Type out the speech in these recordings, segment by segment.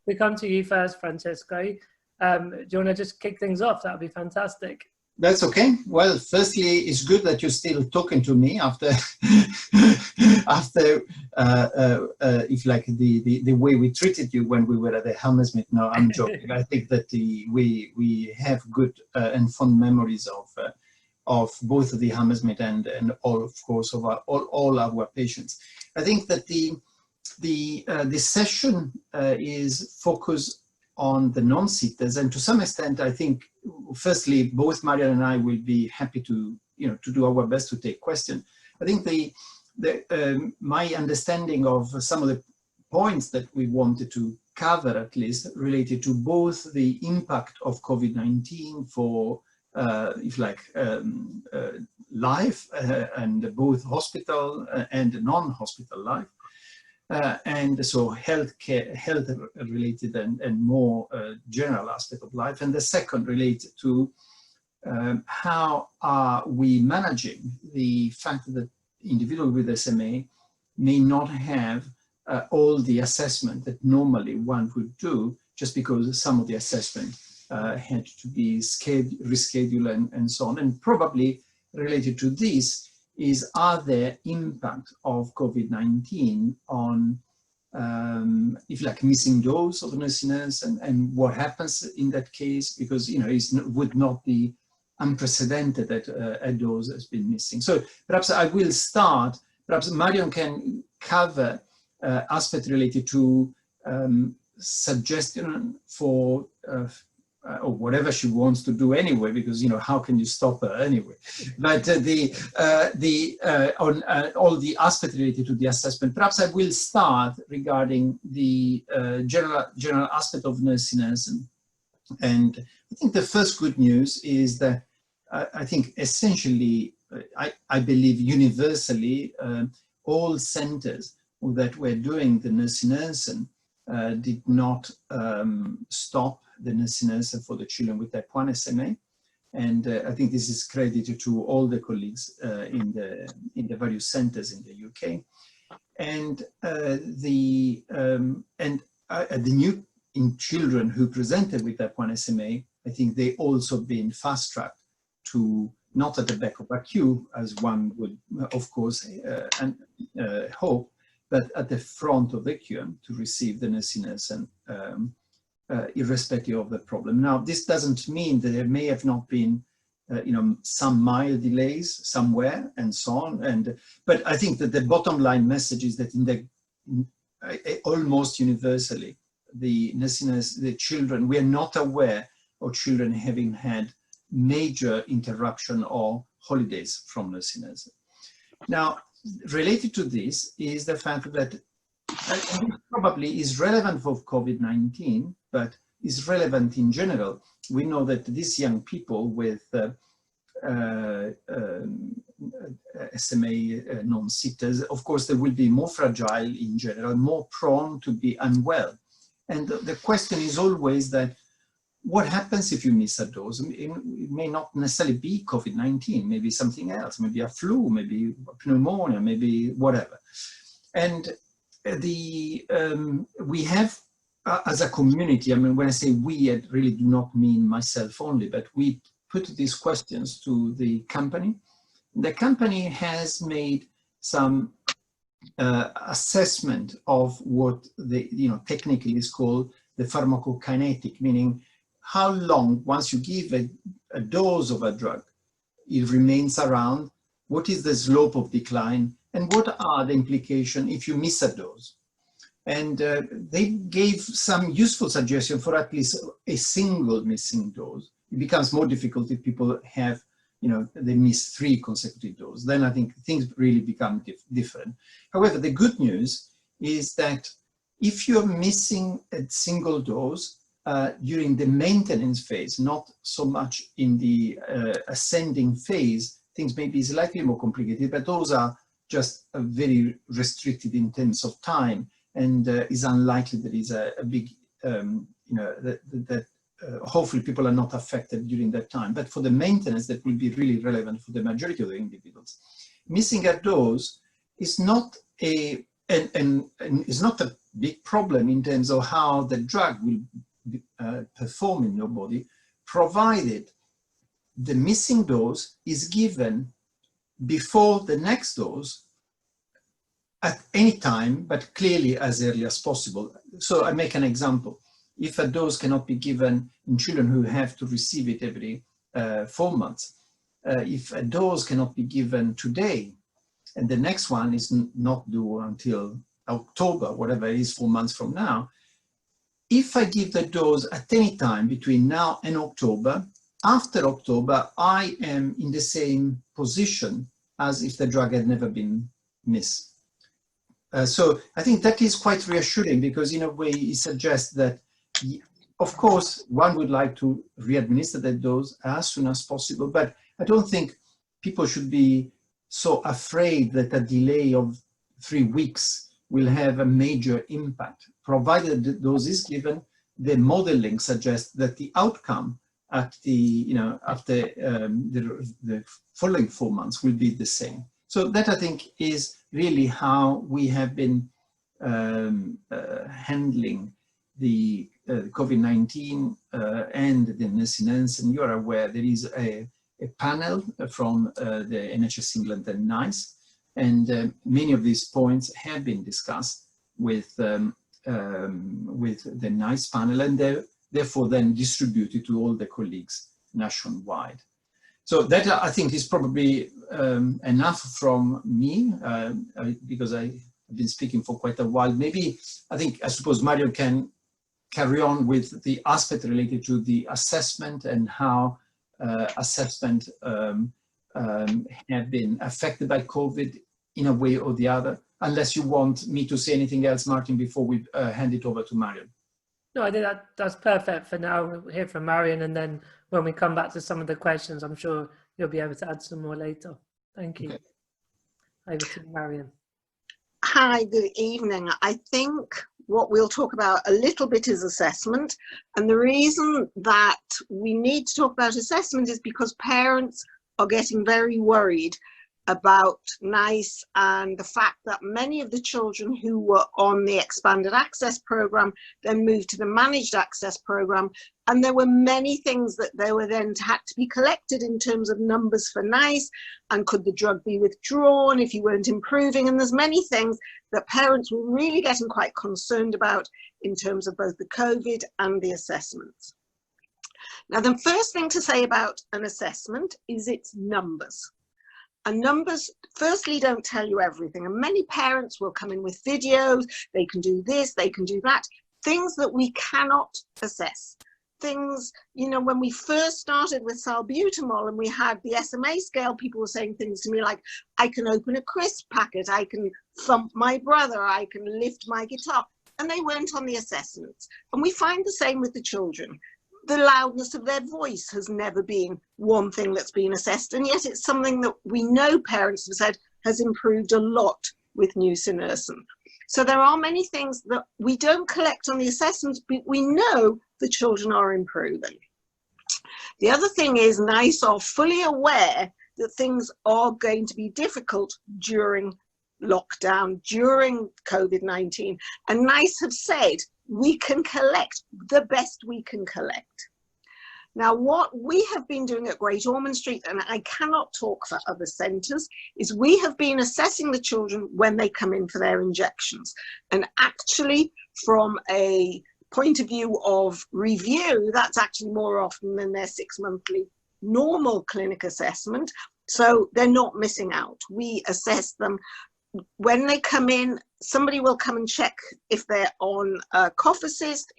we come to you first, Francesco. Do you want to just kick things off? That would be fantastic. That's okay. Well, firstly, it's good that you're still talking to me after, if like the way we treated you when we were at the Hammersmith. No, I'm joking. I think that we have good and fond memories of both the Hammersmith and all, of course, of all our patients. I think that the session is focused on the non-sitters, and to some extent, I think, firstly, both Marion and I will be happy to do our best to take questions. I think my understanding of some of the points that we wanted to cover, at least, related to both the impact of COVID-19 for, if like, life, and both hospital and non-hospital life. And so health related and more general aspect of life. And the second related to how are we managing the fact that individuals with SMA may not have all the assessment that normally one would do, just because some of the assessment had to be rescheduled and so on. And probably related to this is, are there impact of COVID-19 on, if like, missing dose of nursing and what happens in that case? Because, it would not be unprecedented that a dose has been missing. So perhaps I will start, perhaps Marion can cover aspects related to suggestion for or whatever she wants to do anyway, because how can you stop her anyway? But on all the aspects related to the assessment, perhaps I will start regarding the general aspect of nursing. And I think the first good news is that I think essentially, I believe universally, all centers that were doing the nursing did not stop the nursing for the children with type 1 SMA. And I think this is credited to all the colleagues in the various centers in the UK. And the new in children who presented with type 1 SMA, I think they also been fast-tracked to, not at the back of a queue, as one would, of course, hope, but at the front of the queue to receive the nursing irrespective of the problem. Now, this doesn't mean that there may have not been, some mild delays somewhere and so on. But I think that the bottom line message is that almost universally, the children, we are not aware of children having had major interruption or holidays from nursing. Now, related to this is the fact that probably is relevant for COVID-19, but is relevant in general. We know that these young people with SMA non-sitters, of course, they will be more fragile in general, more prone to be unwell. And the question is always that, what happens if you miss a dose? It may not necessarily be COVID-19, maybe something else, maybe a flu, maybe pneumonia, maybe whatever. And we have, as a community, I mean, when I say we, I really do not mean myself only, but we put these questions to the company. The company has made some assessment of what technically is called the pharmacokinetic, meaning how long, once you give a dose of a drug, it remains around, what is the slope of decline, and what are the implications if you miss a dose. And they gave some useful suggestions for at least a single missing dose. It becomes more difficult if people have, they miss 3 consecutive doses. Then I think things really become different. However, the good news is that if you're missing a single dose during the maintenance phase, not so much in the ascending phase, things may be slightly more complicated, but those are just very restricted in terms of time, and is unlikely there is a big, hopefully people are not affected during that time. But for the maintenance, that will be really relevant for the majority of the individuals. Missing a dose is not a and it's not a big problem in terms of how the drug will perform in your body, provided the missing dose is given before the next dose at any time, but clearly as early as possible. So I make an example. If a dose cannot be given in children who have to receive it every 4 months, if a dose cannot be given today, and the next one is not due until October, whatever it is, 4 months from now, if I give the dose at any time between now and October, after October, I am in the same position as if the drug had never been missed. So I think that is quite reassuring, because in a way it suggests that, of course, one would like to re-administer that dose as soon as possible, but I don't think people should be so afraid that a delay of 3 weeks will have a major impact. Provided the dose is given, the modeling suggests that the outcome at the, after the following 4 months will be the same. So that, I think, is really how we have been handling the COVID-19 and the nusinersen. You're aware there is a panel from the NHS England and NICE, and many of these points have been discussed with the NICE panel, and they're therefore then distributed to all the colleagues nationwide. So that, I think, is probably enough from me, because I've been speaking for quite a while. Maybe, I suppose Marion can carry on with the aspect related to the assessment and how assessment have been affected by COVID in a way or the other, unless you want me to say anything else, Martin, before we hand it over to Marion. No, I think that's perfect for now. We'll hear from Marion, and then when we come back to some of the questions, I'm sure you'll be able to add some more later. Thank you. Okay. Over to Marion. Hi, good evening. I think what we'll talk about a little bit is assessment. And the reason that we need to talk about assessment is because parents are getting very worried about NICE and the fact that many of the children who were on the expanded access program then moved to the managed access program, and there were many things that they were then had to be collected in terms of numbers for NICE, and could the drug be withdrawn if you weren't improving, and there's many things that parents were really getting quite concerned about in terms of both the COVID and the assessments. Now, the first thing to say about an assessment is its numbers. And numbers, firstly, don't tell you everything. And many parents will come in with videos, they can do this, they can do that, things that we cannot assess. Things, when we first started with salbutamol and we had the SMA scale, people were saying things to me like, I can open a crisp packet, I can thump my brother, I can lift my guitar. And they weren't on the assessments. And we find the same with the children. The loudness of their voice has never been one thing that's been assessed, and yet it's something that we know parents have said has improved a lot with nusinersen. So there are many things that we don't collect on the assessments, but we know the children are improving. The other thing is NICE are fully aware that things are going to be difficult during lockdown, during COVID-19, and NICE have said we can collect the best we can collect. Now, what we have been doing at Great Ormond Street, and I cannot talk for other centres, is we have been assessing the children when they come in for their injections. And actually, from a point of view of review, that's actually more often than their 6-monthly normal clinic assessment. So they're not missing out. We assess them when they come in. Somebody will come and check if they're on a cough assist,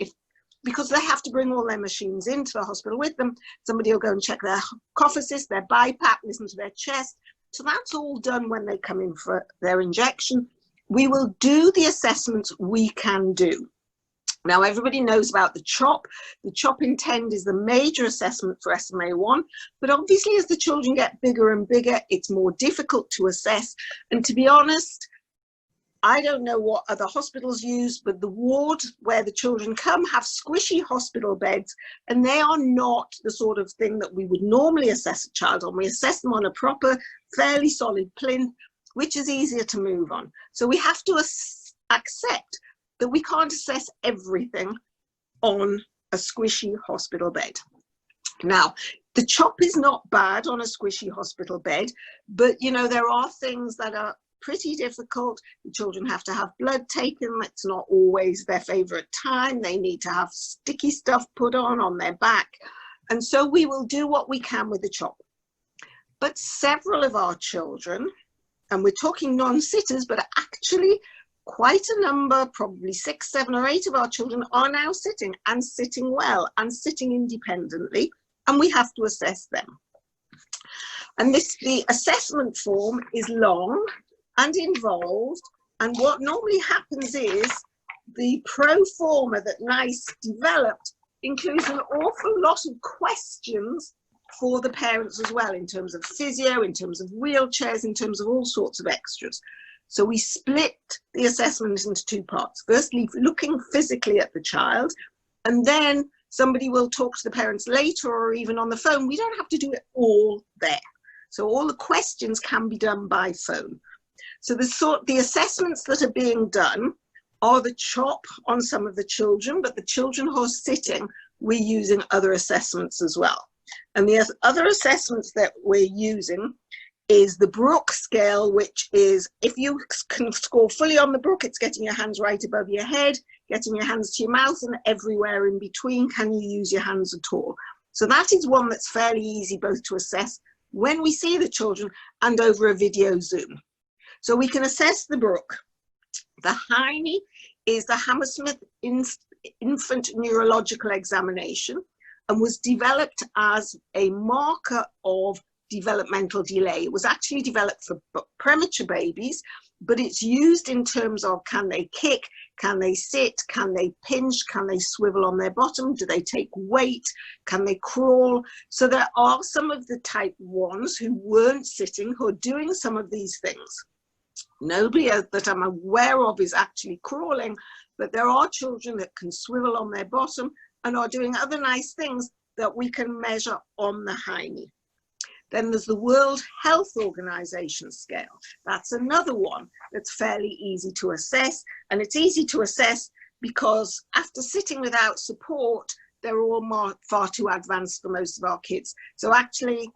because they have to bring all their machines into the hospital with them. Somebody will go and check their cough assist, their BiPAP, listen to their chest. So that's all done when they come in for their injection. We will do the assessments we can do. Now, everybody knows about the CHOP. The CHOP in 10 is the major assessment for SMA1, but obviously as the children get bigger and bigger, it's more difficult to assess. And to be honest, I don't know what other hospitals use, but the ward where the children come have squishy hospital beds, and they are not the sort of thing that we would normally assess a child on. We assess them on a proper, fairly solid plinth, which is easier to move on. So we have to accept that we can't assess everything on a squishy hospital bed. Now, the chop is not bad on a squishy hospital bed, but you know, there are things that are pretty difficult. The children have to have blood taken. It's not always their favorite time. They need to have sticky stuff put on their back. And so we will do what we can with the chop. But several of our children, and we're talking non-sitters, but actually quite a number, probably 6, 7 or 8 of our children are now sitting and sitting well and sitting independently, and we have to assess them. And the assessment form is long and involved, and what normally happens is the pro forma that NICE developed includes an awful lot of questions for the parents as well, in terms of physio, in terms of wheelchairs, in terms of all sorts of extras. So we split the assessment into 2 parts. Firstly, looking physically at the child, and then somebody will talk to the parents later or even on the phone. We don't have to do it all there. So all the questions can be done by phone. So the assessments that are being done are the chop on some of the children, but the children who are sitting, we're using other assessments as well. And the other assessments that we're using is the Brook Scale, which is, if you can score fully on the Brook, it's getting your hands right above your head, getting your hands to your mouth, and everywhere in between, can you use your hands at all? So that is one that's fairly easy both to assess when we see the children and over a video Zoom. So we can assess the Brook. The Heine is the Hammersmith Infant Neurological Examination, and was developed as a marker of developmental delay. It was actually developed for premature babies, but it's used in terms of, can they kick, can they sit, can they pinch, can they swivel on their bottom, do they take weight, can they crawl? So there are some of the type 1s who weren't sitting who are doing some of these things. Nobody that I'm aware of is actually crawling, but there are children that can swivel on their bottom and are doing other nice things that we can measure on the Heine. Then there's the World Health Organization scale. That's another one that's fairly easy to assess, and it's easy to assess because after sitting without support, they're all far too advanced for most of our kids. So actually,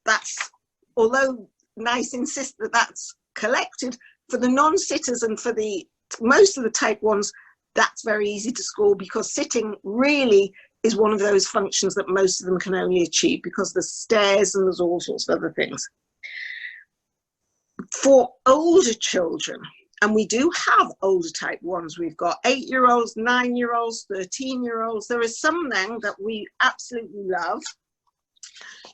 that's, although NICE insists that that's collected, for the non-sitters and for most of the type 1s, that's very easy to score, because sitting really is one of those functions that most of them can only achieve because there's stairs and there's all sorts of other things. For older children, and we do have older type 1s, we've got 8-year-olds, 9-year-olds, 13-year-olds. There is something that we absolutely love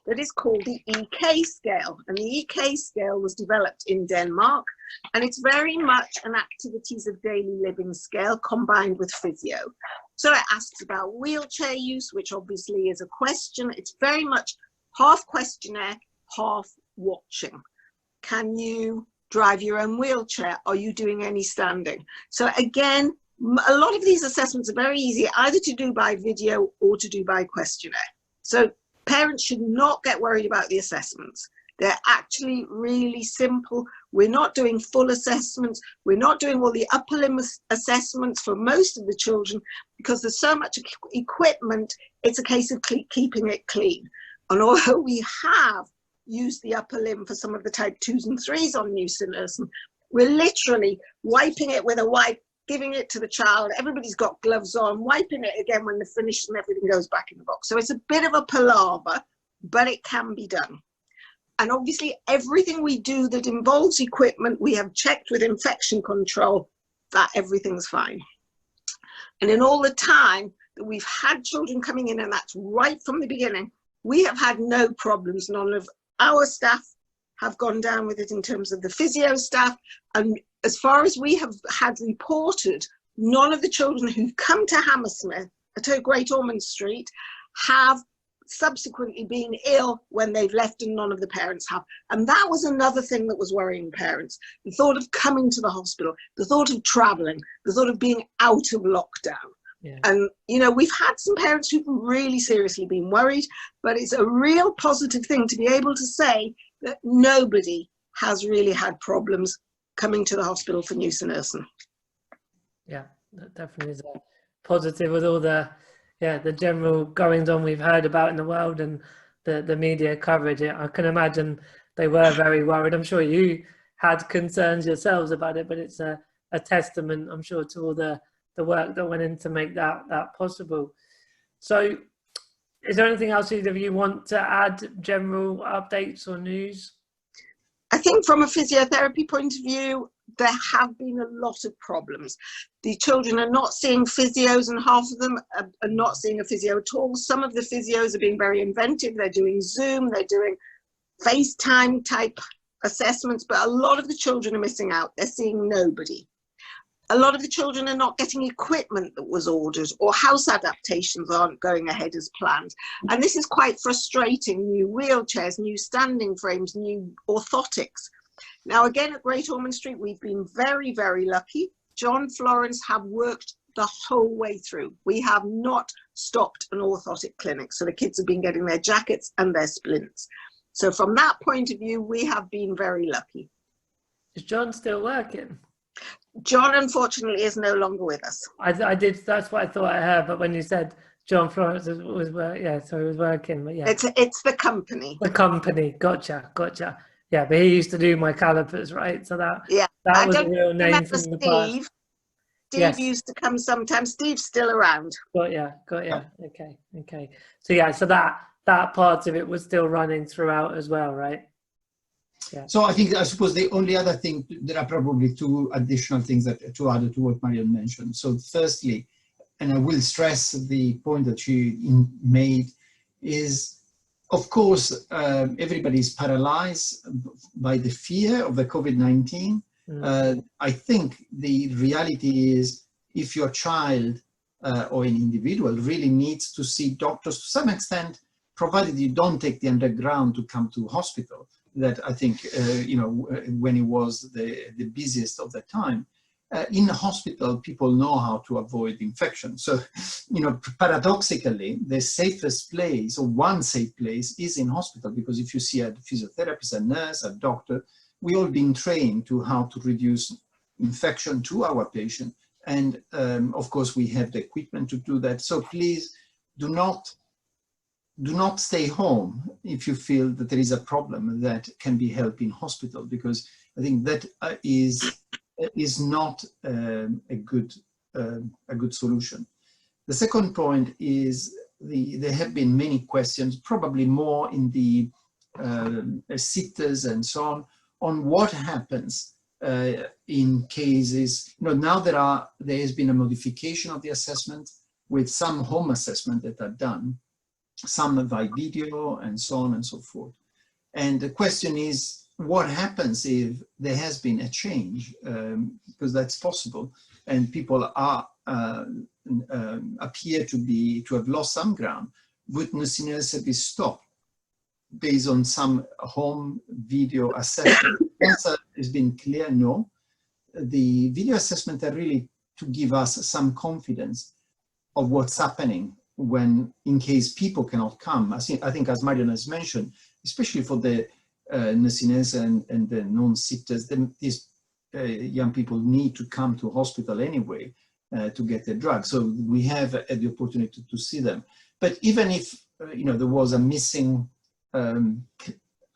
that is called the EK scale, and the EK scale was developed in Denmark, and it's very much an activities of daily living scale combined with physio. So it asks about wheelchair use, which obviously is a question. It's very much half questionnaire, half watching. Can you drive your own wheelchair? Are you doing any standing? So again, a lot of these assessments are very easy either to do by video or to do by questionnaire. So parents should not get worried about the assessments. They're actually really simple. We're not doing full assessments. We're not doing all the upper limb assessments for most of the children because there's so much equipment, it's a case of keeping it clean. And although we have used the upper limb for some of the type 2s and 3s on nusinersen, we're literally wiping it with a wipe, giving it to the child. Everybody's got gloves on, wiping it again when they're finished, and everything goes back in the box. So it's a bit of a palaver, but it can be done. And obviously everything we do that involves equipment, we have checked with infection control that everything's fine. And in all the time that we've had children coming in, and that's right from the beginning, we have had no problems. None of our staff have gone down with it in terms of the physio staff. And as far as we have had reported, none of the children who've come to Hammersmith at Great Ormond Street have subsequently been ill when they've left, and none of the parents have. And that was another thing that was worrying parents. The thought of coming to the hospital, the thought of traveling, the thought of being out of lockdown. Yeah. And, you know, we've had some parents who've really seriously been worried, but it's a real positive thing to be able to say that nobody has really had problems coming to the hospital for nusinersen. Yeah, that definitely is a positive with all the general goings on we've heard about in the world and the media coverage. I can imagine they were very worried. I'm sure you had concerns yourselves about it, but it's a testament, I'm sure, to all the work that went in to make that possible. So is there anything else either of you want to add, general updates or news? I think from a physiotherapy point of view, there have been a lot of problems. The children are not seeing physios, and half of them are not seeing a physio at all. Some of the physios are being very inventive. They're doing Zoom, they're doing FaceTime type assessments, but a lot of the children are missing out. They're seeing nobody. A lot of the children are not getting equipment that was ordered, or house adaptations aren't going ahead as planned. And this is quite frustrating. New wheelchairs, new standing frames, new orthotics. Now, again, at Great Ormond Street, we've been very, very lucky. John Florence have worked the whole way through. We have not stopped an orthotic clinic. So the kids have been getting their jackets and their splints. So from that point of view, we have been very lucky. Is John still working? John, unfortunately, is no longer with us. I did. That's what I thought I heard. But when you said John Florence was so he was working. But yeah, it's the company. The company. Gotcha. Yeah, but he used to do my calipers, right? So that was a real name from the past. Steve used to come sometimes. Steve's still around. Got ya. Okay. So that part of it was still running throughout as well, right? Yeah. So I suppose the only other thing, there are probably two additional things to add to what Marion mentioned. So firstly, and I will stress the point that she made, is of course everybody is paralyzed by the fear of the COVID-19. I think the reality is, if your child or an individual really needs to see doctors to some extent, provided you don't take the underground to come to hospital, that I think, when it was the busiest of the time, in the hospital, people know how to avoid infection. So, paradoxically, the safest place, or one safe place, is in hospital, because if you see a physiotherapist, a nurse, a doctor, we all been trained to how to reduce infection to our patient. And of course, we have the equipment to do that. So please do not stay home if you feel that there is a problem that can be helped in hospital, because I think that is not a good solution. The second point is there have been many questions, probably more in the sitters and so on what happens in cases. Now there has been a modification of the assessment with some home assessment that are done, some by video and so on and so forth. And the question is, what happens if there has been a change? Because that's possible, and people appear to have lost some ground. Would nusinersen be stopped based on some home video assessment? The answer has been clear, no. The video assessment are really to give us some confidence of what's happening when, in case people cannot come. I think as Marion has mentioned, especially for the nusinersen and the non-sitters, these young people need to come to hospital anyway to get their drug. So we have the opportunity to see them. But even if there was a missing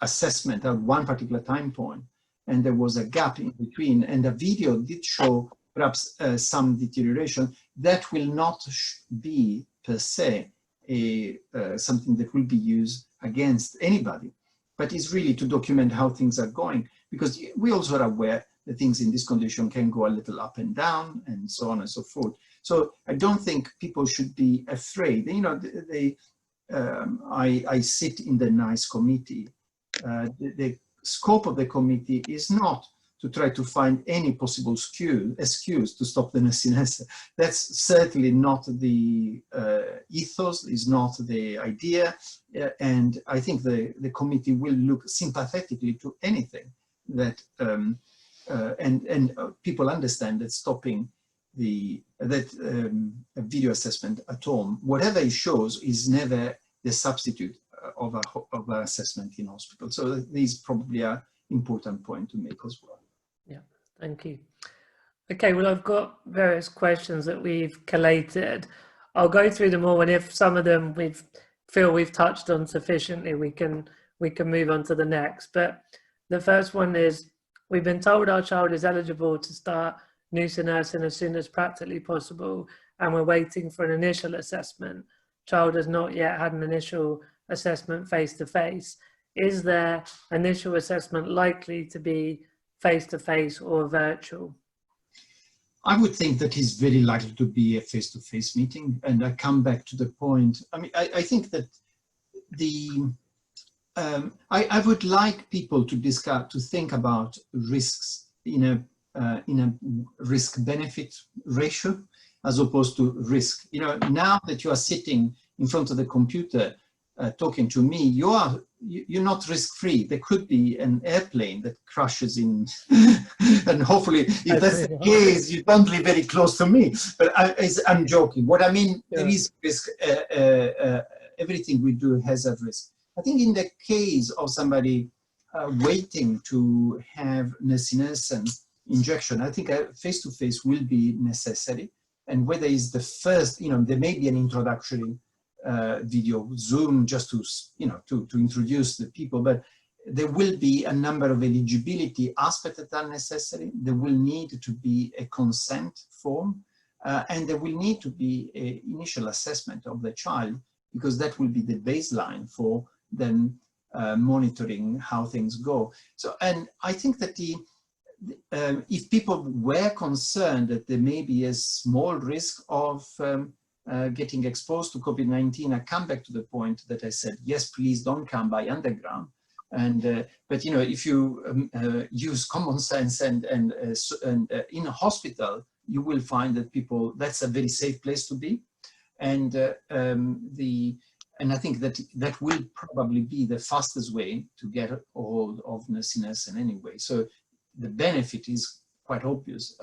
assessment at one particular time point, and there was a gap in between, and the video did show perhaps some deterioration, that will not be per se something that will be used against anybody, but it's really to document how things are going, because we also are aware that things in this condition can go a little up and down and so on and so forth. So I don't think people should be afraid. I sit in the NICE committee. The scope of the committee is not to try to find any possible excuse to stop the nusinersen. That's certainly not the ethos, is not the idea. And I think the committee will look sympathetically to anything that, and people understand that stopping a video assessment at home, whatever it shows, is never the substitute of an assessment in hospital. So these probably are important point to make as well. Yeah, thank you. Okay, well, I've got various questions that we've collated. I'll go through them all, and if some of them we feel we've touched on sufficiently, we can move on to the next. But the first one is, we've been told our child is eligible to start nusinersen as soon as practically possible, and we're waiting for an initial assessment. Child has not yet had an initial assessment face-to-face. Is their initial assessment likely to be face-to-face or virtual? I would think that is very likely to be a face-to-face meeting, and I come back to the point. I mean, I think that I would like people to think about risks in a risk-benefit ratio as opposed to risk. You know, now that you are sitting in front of the computer talking to me, you're not risk-free. There could be an airplane that crashes in, and hopefully, if that's the case, you don't live very close to me. But I'm joking. What I mean, there is risk. Everything we do has a risk. I think in the case of somebody waiting to have nusinersen injection, I think face-to-face will be necessary. And whether it's the first, you know, there may be an introductory video, Zoom, just to, you know, to introduce the people, but there will be a number of eligibility aspects that are necessary. There will need to be a consent form, and there will need to be an initial assessment of the child, because that will be the baseline for then monitoring how things go. So, and I think that if people were concerned that there may be a small risk of getting exposed to COVID-19, I come back to the point that I said, yes, please don't come by underground. And but you know, if you use common sense and in a hospital, you will find that people, that's a very safe place to be. And I think that that will probably be the fastest way to get a hold of nusinersen anyway. So the benefit is quite obvious,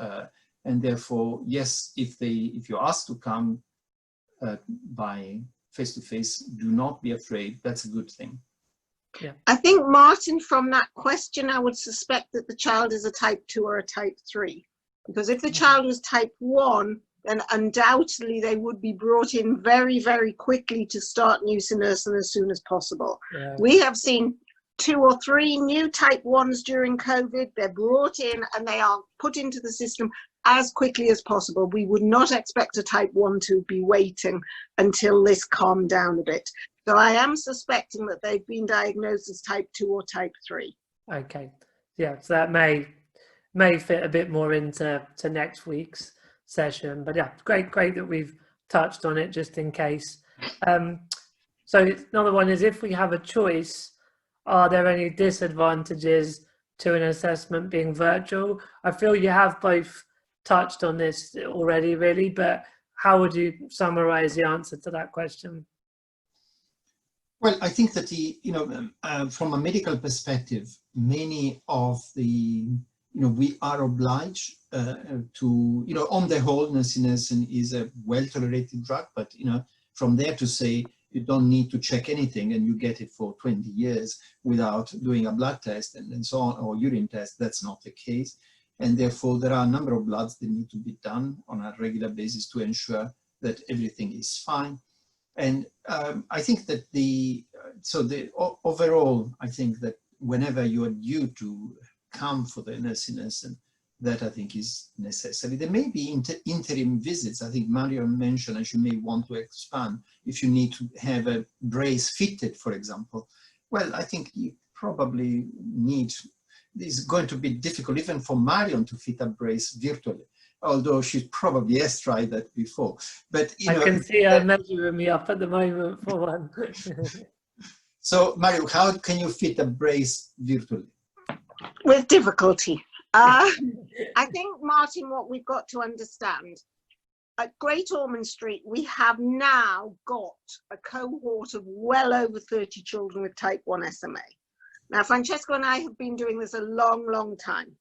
and therefore, yes, if you're asked to come by face-to-face, do not be afraid. That's a good thing. Yeah. I think, Martin, from that question, I would suspect that the child is a type 2 or a type 3. Because if the child was type 1, then undoubtedly they would be brought in very, very quickly to start nusinersen as soon as possible. Yeah. We have seen 2 or 3 new type 1s during COVID. They're brought in and they are put into the system as quickly as possible. We would not expect a type 1 to be waiting until this calmed down a bit. So I am suspecting that they've been diagnosed as type 2 or type 3. Okay. Yeah, so that may fit a bit more into next week's session. But yeah, great that we've touched on it just in case. So another one is, if we have a choice, are there any disadvantages to an assessment being virtual? I feel you have both touched on this already, really, but how would you summarize the answer to that question? Well, I think that from a medical perspective, many of the, we are obliged to, on the whole, nusinersen is a well-tolerated drug, but, from there to say you don't need to check anything and you get it for 20 years without doing a blood test and so on, or urine test, that's not the case. And therefore, there are a number of bloods that need to be done on a regular basis to ensure that everything is fine. And I think that overall, I think that whenever you are due to come for the nusinersen, that I think is necessary. There may be interim visits. I think Marion mentioned, and she may want to expand, if you need to have a brace fitted, for example. Well, I think you probably need, it's going to be difficult even for Marion to fit a brace virtually, although she probably has tried that before. But I can see her measuring me up at the moment for one. So, Marion, how can you fit a brace virtually? With difficulty. I think, Martin, what we've got to understand, at Great Ormond Street, we have now got a cohort of well over 30 children with type 1 SMA. Now, Francesco and I have been doing this a long, long time,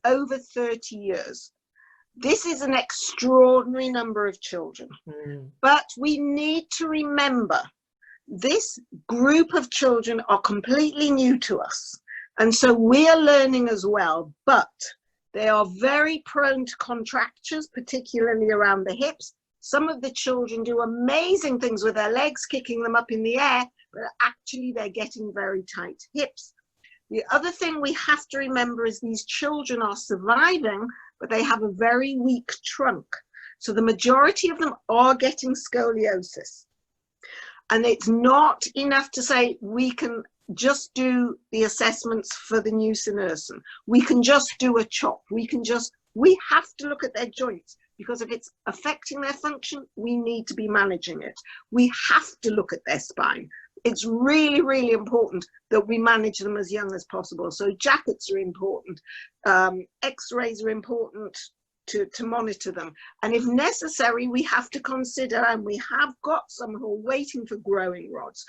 over 30 years. This is an extraordinary number of children, but we need to remember this group of children are completely new to us. And so we're learning as well, but they are very prone to contractures, particularly around the hips. Some of the children do amazing things with their legs, kicking them up in the air, but actually they're getting very tight hips. The other thing we have to remember is these children are surviving, but they have a very weak trunk. So the majority of them are getting scoliosis. And it's not enough to say we can just do the assessments for the nusinersen. We can just do a chop. We have to look at their joints, because if it's affecting their function, we need to be managing it. We have to look at their spine. It's really, really important that we manage them as young as possible. So jackets are important. X-rays are important to monitor them. And if necessary, we have to consider, and we have got some who are waiting for growing rods.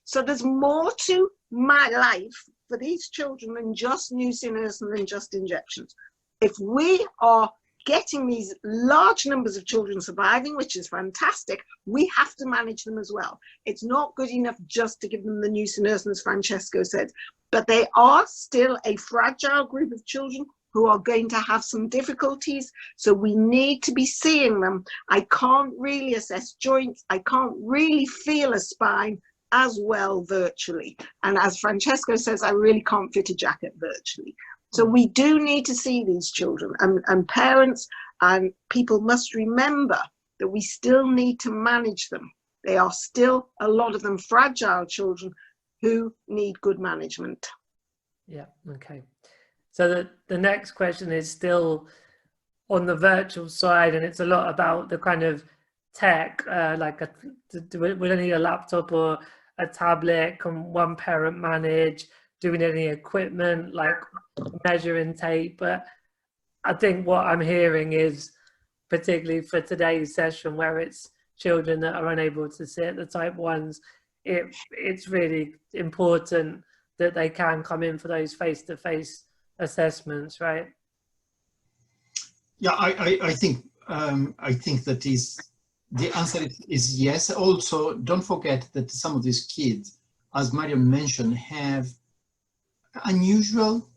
So there's more to my life for these children than just nusinersen and just injections. If we are getting these large numbers of children surviving, which is fantastic, we have to manage them as well. It's not good enough just to give them the nusinersen, as Francesco said, but they are still a fragile group of children who are going to have some difficulties. So we need to be seeing them. I can't really assess joints. I can't really feel a spine as well virtually. And as Francesco says, I really can't fit a jacket virtually. So we do need to see these children, and parents and people must remember that we still need to manage them. They are still, a lot of them, fragile children who need good management. Yeah, okay. So the next question is still on the virtual side, and it's a lot about the kind of tech, like will they need a laptop or a tablet? Can one parent manage? Do we need any equipment like measuring tape? But I think what I'm hearing is, particularly for today's session where it's children that are unable to sit, the type 1s, it's really important that they can come in for those face-to-face assessments, right? Yeah, I think that is the answer is yes. Also, don't forget that some of these kids, as Marion mentioned, have unusual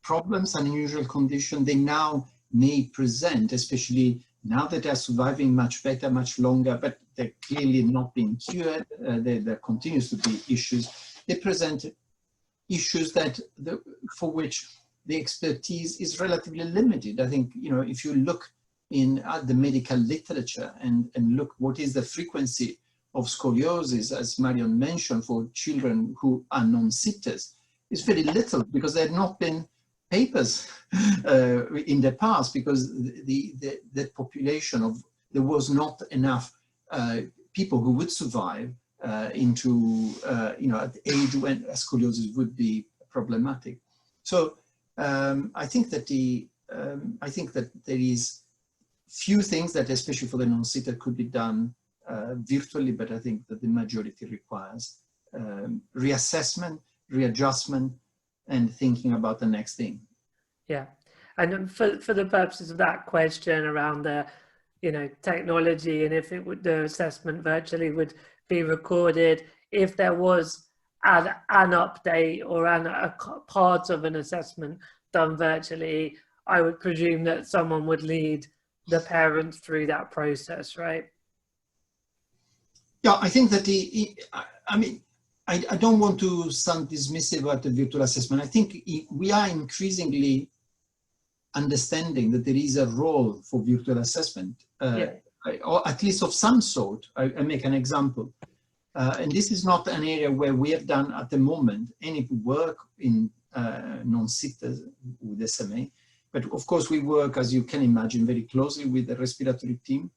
problems, unusual condition. They now may present, especially now that they're surviving much better, much longer, but they're clearly not being cured. There continues to be issues. They present issues for which the expertise is relatively limited. I think, you know, if you look at the medical literature and look what is the frequency of scoliosis, as Marion mentioned, for children who are non-sitters, is very little, because there had not been papers in the past, because the population there was not enough people who would survive into at the age when scoliosis would be problematic. So I think that there is few things that, especially for the non-sitter, could be done virtually, but I think that the majority requires reassessment, readjustment, and thinking about the next thing. Yeah, and for the purposes of that question around the technology, and if the assessment virtually would be recorded, if there was an update or a part of an assessment done virtually, I would presume that someone would lead the parents through that process, right? Yeah, I think that I don't want to sound dismissive about the virtual assessment. I think we are increasingly understanding that there is a role for virtual assessment, or at least of some sort. I make an example. And this is not an area where we have done at the moment any work in non-sitters with SMA. But of course we work, as you can imagine, very closely with the respiratory team.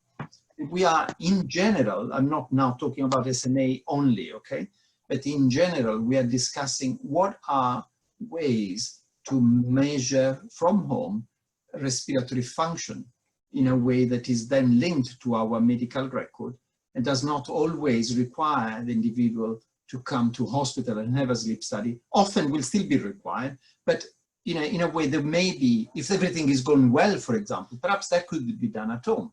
We are, in general, I'm not now talking about SMA only, okay? But in general, we are discussing what are ways to measure from home respiratory function in a way that is then linked to our medical record and does not always require the individual to come to hospital and have a sleep study. Often will still be required, but in a way that maybe, if everything is going well, for example, perhaps that could be done at home.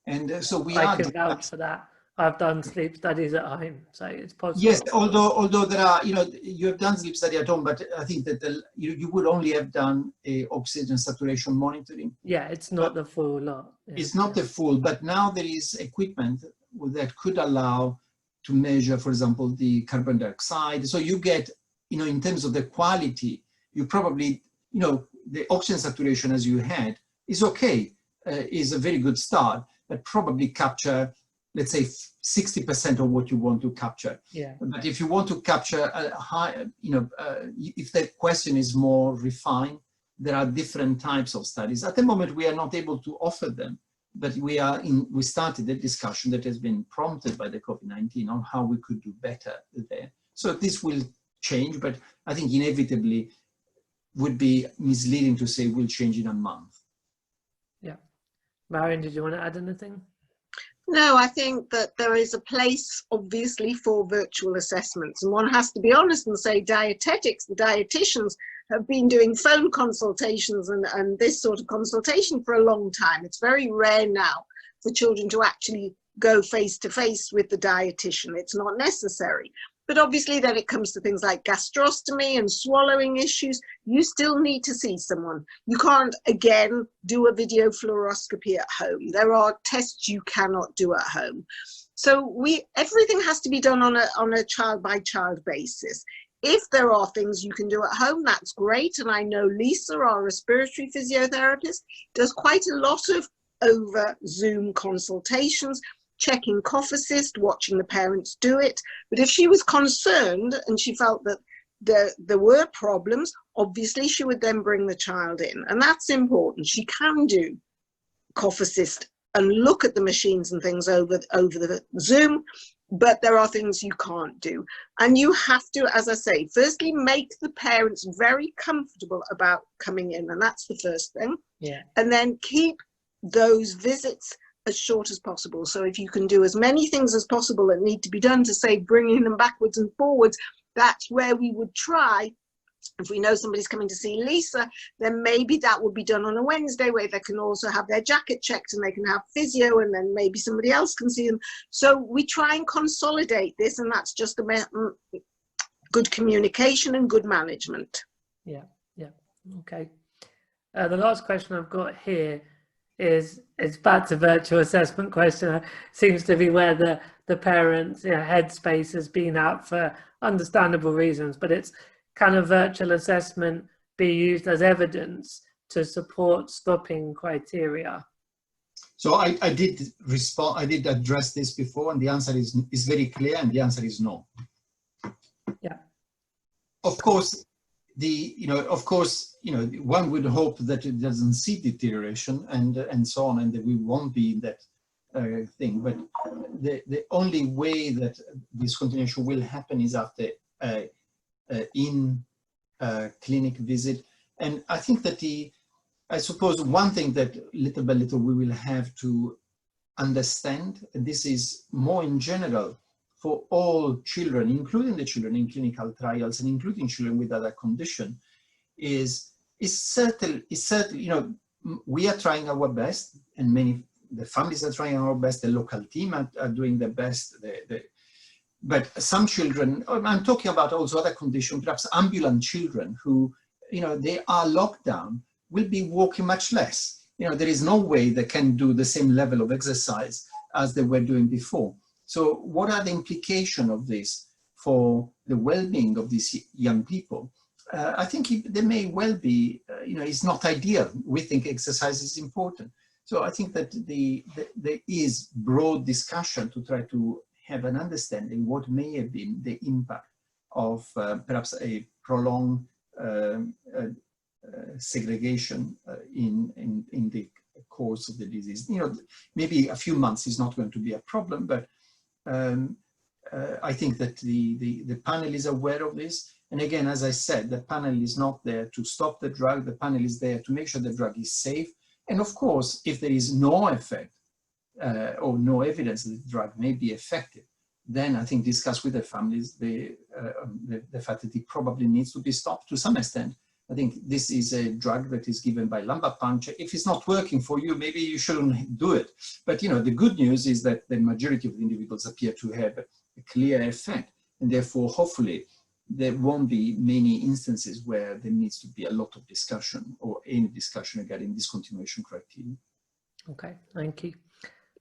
And so we I can vouch for that. I've done sleep studies at home, so it's possible. Yes, although there are, you have done sleep study at home, but I think that you would only have done a oxygen saturation monitoring. Yeah, it's not the full lot. Yeah, it's not the full, but now there is equipment that could allow to measure, for example, the carbon dioxide. So you get, in terms of the quality, you probably, the oxygen saturation as you had is okay, is a very good start, but probably capture, let's say, 60% of what you want to capture. Yeah. But if you want to capture a high, if the question is more refined, there are different types of studies. At the moment, we are not able to offer them, but we started a discussion that has been prompted by the COVID-19 on how we could do better there. So this will change, but I think inevitably would be misleading to say we'll change in a month. Yeah. Marion, did you want to add anything? No, I think that there is a place, obviously, for virtual assessments. And one has to be honest and say dietetics, the dietitians have been doing phone consultations and this sort of consultation for a long time. It's very rare now for children to actually go face to face with the dietitian. It's not necessary. But obviously then it comes to things like gastrostomy and swallowing issues. You still need to see someone. You can't, again, do a video fluoroscopy at home. There are tests you cannot do at home. So everything has to be done on a child-by-child basis. If there are things you can do at home, that's great. And I know Lisa, our respiratory physiotherapist, does quite a lot of over Zoom consultations, checking cough assist, watching the parents do it. But if she was concerned and she felt that there were problems, obviously she would then bring the child in. And that's important. She can do cough assist and look at the machines and things over the Zoom, but there are things you can't do. And you have to, as I say, firstly, make the parents very comfortable about coming in. And that's the first thing. Yeah. And then keep those visits as short as possible. So if you can do as many things as possible that need to be done to say bringing them backwards and forwards, that's where we would try. If we know somebody's coming to see Lisa, then maybe that would be done on a Wednesday where they can also have their jacket checked and they can have physio, and then maybe somebody else can see them. So we try and consolidate this, and that's just about good communication and good management. Yeah, yeah, okay. The last question I've got here is, it's back to virtual assessment question. Seems to be where the parents' headspace has been out for understandable reasons, but it's, can a virtual assessment be used as evidence to support stopping criteria? So I did respond, I did address this before, and the answer is very clear, and the answer is no. Yeah. Of course, one would hope that it doesn't see deterioration and so on, and that we won't be in that thing. But the only way that discontinuation will happen is after in clinic visit. And I think that I suppose one thing that little by little we will have to understand, and this is more in general for all children, including the children in clinical trials and including children with other condition, is certainly, we are trying our best, and the families are trying our best, the local team are doing their best, but some children, I'm talking about also other conditions, perhaps ambulant children who, they are locked down, will be walking much less. There is no way they can do the same level of exercise as they were doing before. So what are the implications of this for the well-being of these young people? I think they may well be, it's not ideal. We think exercise is important. So I think that there is broad discussion to try to have an understanding what may have been the impact of perhaps a prolonged segregation in the course of the disease. Maybe a few months is not going to be a problem, but I think that the panel is aware of this. And again, as I said, the panel is not there to stop the drug. The panel is there to make sure the drug is safe. And of course, if there is no effect or no evidence that the drug may be effective, then I think discuss with the families the fact that it probably needs to be stopped to some extent. I think this is a drug that is given by lumbar puncture. If it's not working for you, maybe you shouldn't do it. But the good news is that the majority of the individuals appear to have a clear effect, and therefore, hopefully, there won't be many instances where there needs to be a lot of discussion or any discussion regarding discontinuation criteria. Okay, thank you.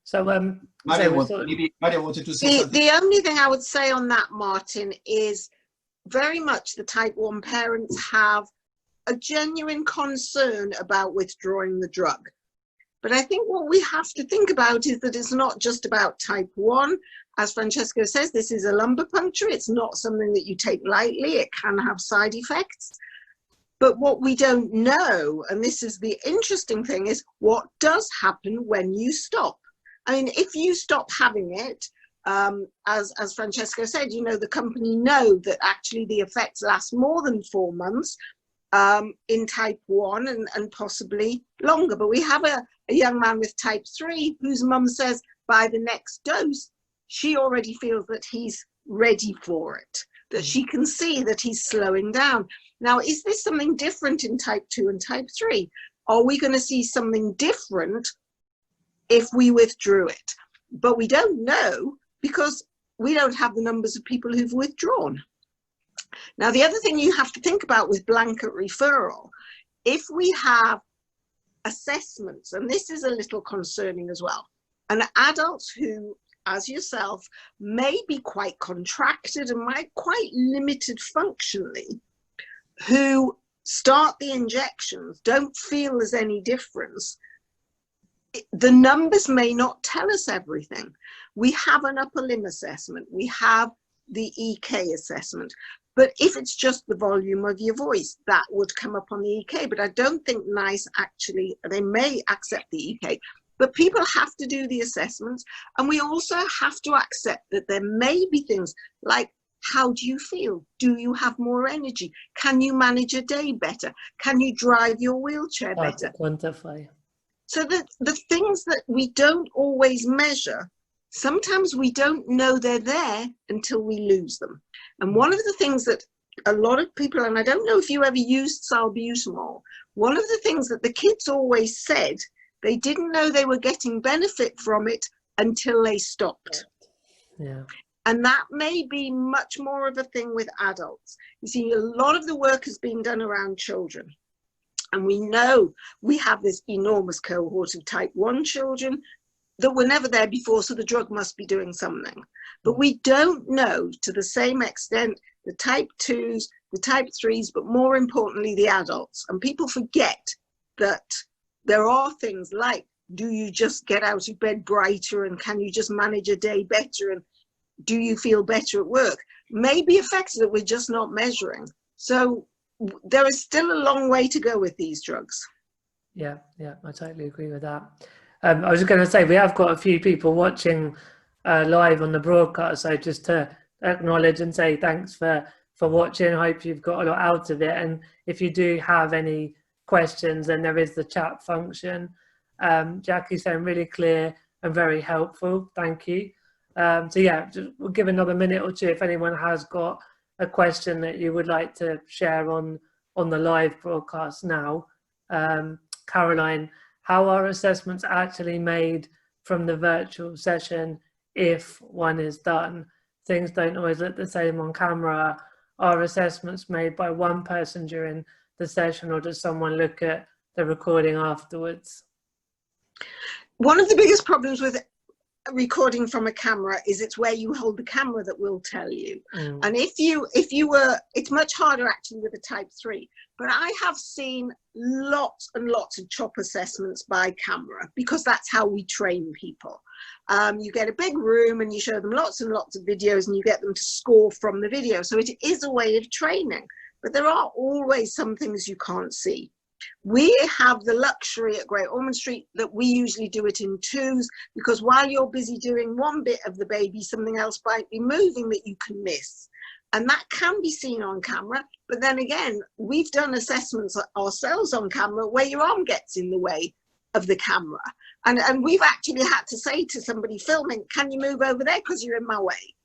So, Marion wanted to say something. The only thing I would say on that, Martin, is very much the type 1 parents have a genuine concern about withdrawing the drug. But I think what we have to think about is that it's not just about type 1. As Francesco says, this is a lumbar puncture. It's not something that you take lightly. It can have side effects. But what we don't know, and this is the interesting thing, is what does happen when you stop. I mean, if you stop having it, as Francesco said, the company know that actually the effects last more than 4 months in type 1 and possibly longer. But we have a young man with type 3 whose mum says by the next dose, she already feels that he's ready for it, that she can see that he's slowing down. Now, is this something different in type 2 and type 3? Are we going to see something different if we withdrew it? But we don't know because we don't have the numbers of people who've withdrawn. Now, the other thing you have to think about with blanket referral, if we have assessments, and this is a little concerning as well, and adults who, as yourself, may be quite contracted and might quite limited functionally, who start the injections, don't feel there's any difference, the numbers may not tell us everything. We have an upper limb assessment, we have the EK assessment, but if it's just the volume of your voice, that would come up on the EK. But I don't think NICE actually, they may accept the EK, but people have to do the assessments. And we also have to accept that there may be things like, how do you feel? Do you have more energy? Can you manage a day better? Can you drive your wheelchair better? Hard to quantify. So that the things that we don't always measure, sometimes we don't know they're there until we lose them. And one of the things that a lot of people, and I don't know if you ever used salbutamol, one of the things that the kids always said, they didn't know they were getting benefit from it until they stopped. Yeah. And that may be much more of a thing with adults. You see, a lot of the work has been done around children. And we know we have this enormous cohort of type 1 children that were never there before, so the drug must be doing something. But we don't know to the same extent the type 2s, the type 3s, but more importantly, the adults. And people forget that there are things like, do you just get out of bed brighter, and can you just manage a day better, and do you feel better at work? Maybe effects that we're just not measuring. So there is still a long way to go with these drugs. Yeah, I totally agree with that. I was just going to say, we have got a few people watching live on the broadcast, so just to acknowledge and say thanks for watching. I hope you've got a lot out of it, and if you do have any questions, then there is the chat function. Jackie's saying really clear and very helpful, thank you. So yeah, we'll give another minute or two if anyone has got a question that you would like to share on the live broadcast now. Caroline, how are assessments actually made from the virtual session if one is done? Things don't always look the same on camera. Are assessments made by one person during the session, or does someone look at the recording afterwards? One of the biggest problems with recording from a camera is it's where you hold the camera that will tell you. And if you were, it's much harder actually with a type 3, but I have seen lots and lots of CHOP assessments by camera because that's how we train people. You get a big room and you show them lots and lots of videos and you get them to score from the video. So it is a way of training, but there are always some things you can't see. We have the luxury at Great Ormond Street that we usually do it in twos, because while you're busy doing one bit of the baby, something else might be moving that you can miss. And that can be seen on camera. But then again, we've done assessments ourselves on camera where your arm gets in the way of the camera. And we've actually had to say to somebody filming, can you move over there because you're in my way?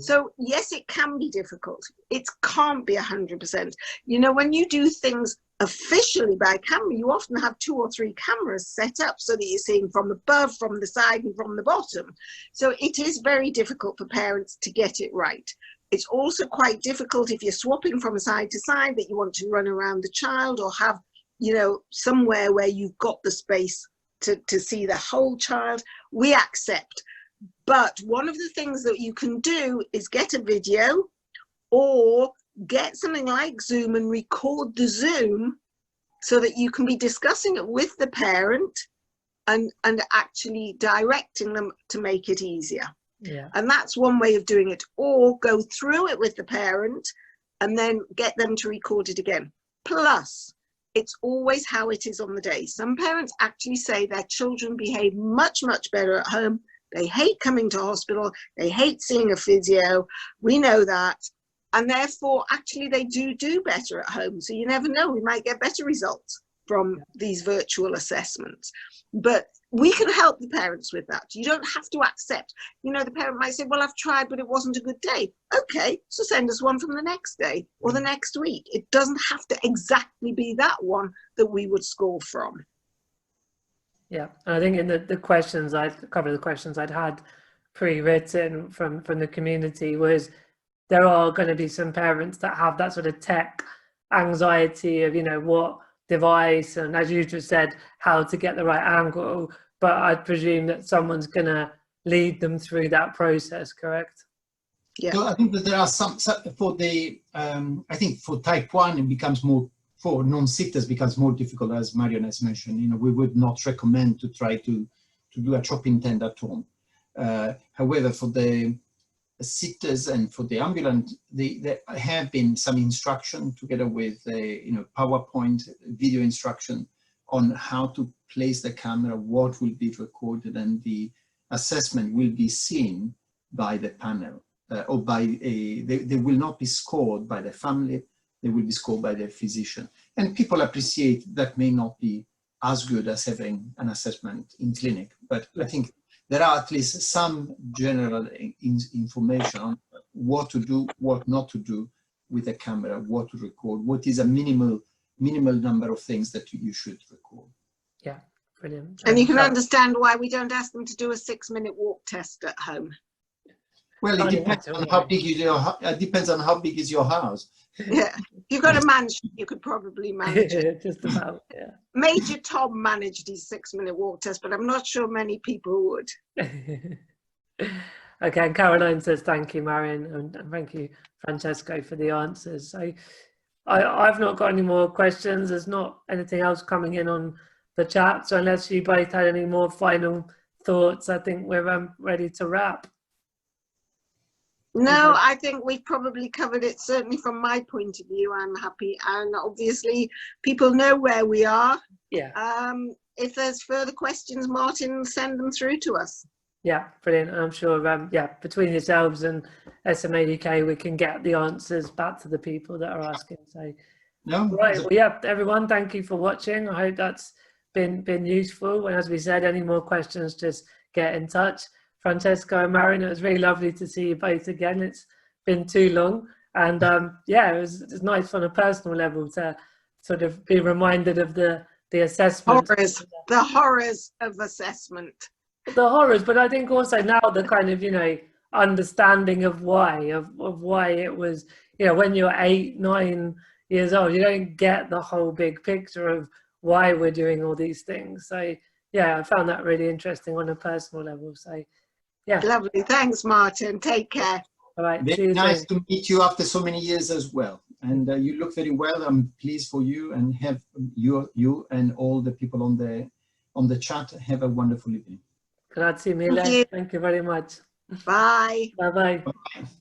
So yes, it can be difficult. It can't be 100%. You know, when you do things officially by camera, you often have 2 or 3 cameras set up so that you're seeing from above, from the side, and from the bottom. So it is very difficult for parents to get it right. It's also quite difficult if you're swapping from side to side, that you want to run around the child or have, you know, somewhere where you've got the space to see the whole child. We accept. But one of the things that you can do is get a video or get something like Zoom and record the Zoom so that you can be discussing it with the parent and actually directing them to make it easier. Yeah. And that's one way of doing it. Or go through it with the parent and then get them to record it again. Plus, it's always how it is on the day. Some parents actually say their children behave much, much better at home. They hate coming to hospital. They hate seeing a physio. We know that. And therefore, actually, they do better at home. So you never know. We might get better results from these virtual assessments. But we can help the parents with that. You don't have to accept. You know, the parent might say, well, I've tried, but it wasn't a good day. Okay, so send us one from the next day or the next week. It doesn't have to exactly be that one that we would score from. Yeah, and I think in the questions, a couple of the questions I'd had pre-written from the community was, there are going to be some parents that have that sort of tech anxiety of, you know, what device, and as you just said, how to get the right angle. But I'd presume that someone's going to lead them through that process, correct? Yeah. So I think that there are some for the, I think for type 1, it becomes more, for non-sitters becomes more difficult, as Marion has mentioned. You know, we would not recommend to try to do a chopping tent at home. However, for the sitters and for the ambulant, there have been some instruction together with you know, PowerPoint video instruction on how to place the camera, what will be recorded, and the assessment will be seen by the panel or by they will not be scored by the family, they will be scored by the physician. And people appreciate that may not be as good as having an assessment in clinic, but I think there are at least some general information on what to do, what not to do with the camera, what to record, what is a minimal number of things that you should record. Yeah, brilliant. And you can understand why we don't ask them to do a 6-minute walk test at home. Well, it depends on how big is it depends on how big is your house. Yeah, if you've got a mansion, you could probably manage it. Just about, yeah. Major Tom managed his 6-minute walk test, but I'm not sure many people would. Okay, and Caroline says thank you, Marion, and thank you, Francesco, for the answers. So I've not got any more questions. There's not anything else coming in on the chat. So unless you both had any more final thoughts, I think we're ready to wrap. No, I think we've probably covered it. Certainly from my point of view, I'm happy. And obviously people know where we are. Yeah. If there's further questions, Martin, send them through to us. Yeah, brilliant. I'm sure, yeah, between yourselves and SMA UK, we can get the answers back to the people that are asking. So, No, right, well, yeah, everyone, thank you for watching. I hope that's been useful. And as we said, any more questions, just get in touch. Francesco and Marion, it was really lovely to see you both again. It's been too long. And yeah, it was nice on a personal level to sort of be reminded of the assessment. The horrors of assessment. The horrors, but I think also now the kind of, you know, understanding of why it was, you know, when you're 8, 9 years old, you don't get the whole big picture of why we're doing all these things. So yeah, I found that really interesting on a personal level. So yeah. Lovely. Thanks, Martin. Take care. All right. Very nice to meet you after so many years as well. And you look very well. I'm pleased for you, and have you and all the people on the chat have a wonderful evening. Grazie mille. Thank you very much. Bye. Bye-bye. Bye.